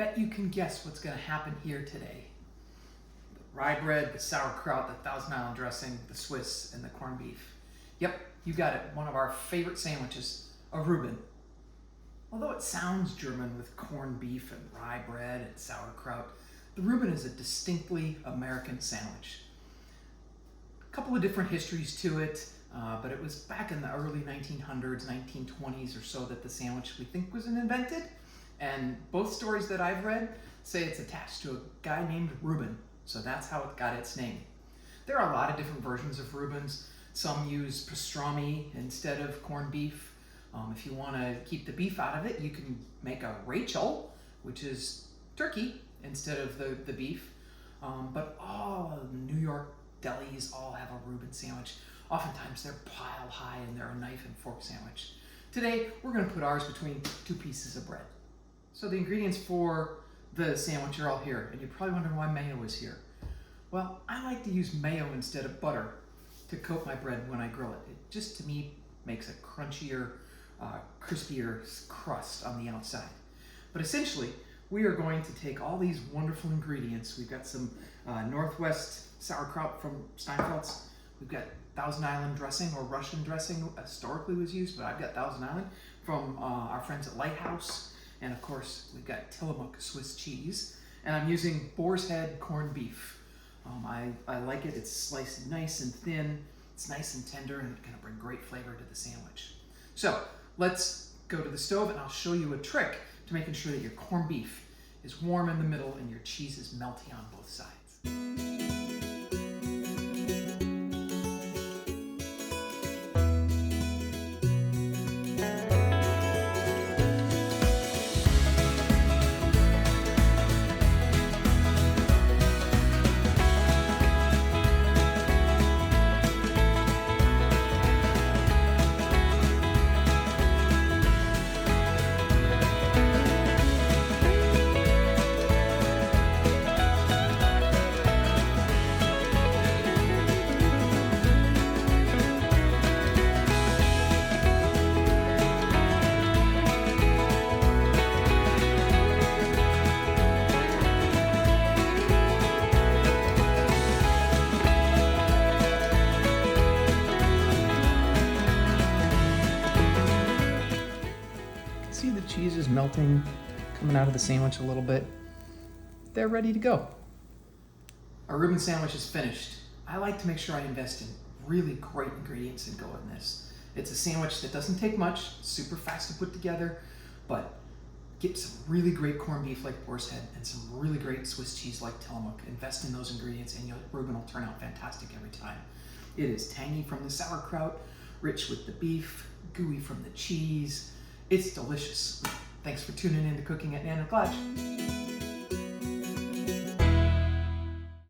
bet you can guess what's going to happen here today. The rye bread, the sauerkraut, the Thousand Island dressing, the Swiss, and the corned beef. Yep, you got it. One of our favorite sandwiches, a Reuben. Although it sounds German with corned beef and rye bread and sauerkraut, the Reuben is a distinctly American sandwich. A couple of different histories to it, but it was back in the early 1900s, 1920s or so that the sandwich we think was invented. And both stories that I've read say it's attached to a guy named Reuben, so that's how it got its name. There are a lot of different versions of Reubens. Some use pastrami instead of corned beef. If you want to keep the beef out of it, you can make a Rachel, which is turkey instead of the beef. But all New York delis all have a Reuben sandwich. Oftentimes they're pile high and they're a knife and fork sandwich. Today, we're going to put ours between two pieces of bread. So the ingredients for the sandwich are all here, and you're probably wondering why mayo is here. Well, I like to use mayo instead of butter to coat my bread when I grill it. It just, to me, makes a crunchier, crispier crust on the outside. But essentially, we are going to take all these wonderful ingredients. We've got some Northwest sauerkraut from Steinfeld's. We've got Thousand Island dressing, or Russian dressing historically was used, but I've got Thousand Island from our friends at Lighthouse. And of course, we've got Tillamook Swiss cheese. And I'm using Boar's Head corned beef. I like it. It's sliced nice and thin. It's nice and tender, and it's going to bring great flavor to the sandwich. So let's go to the stove, and I'll show you a trick to making sure that your corned beef is warm in the middle and your cheese is melty on both sides. See the cheese is melting, coming out of the sandwich a little bit. They're ready to go. Our Reuben sandwich is finished. I like to make sure I invest in really great ingredients and go in this. It's a sandwich that doesn't take much, super fast to put together, but get some really great corned beef like Boar's Head and some really great Swiss cheese like Tillamook. Invest in those ingredients and your Reuben will turn out fantastic every time. It is tangy from the sauerkraut, rich with the beef, gooey from the cheese. It's delicious. Thanks for tuning in to Cooking at Nan and Clutch.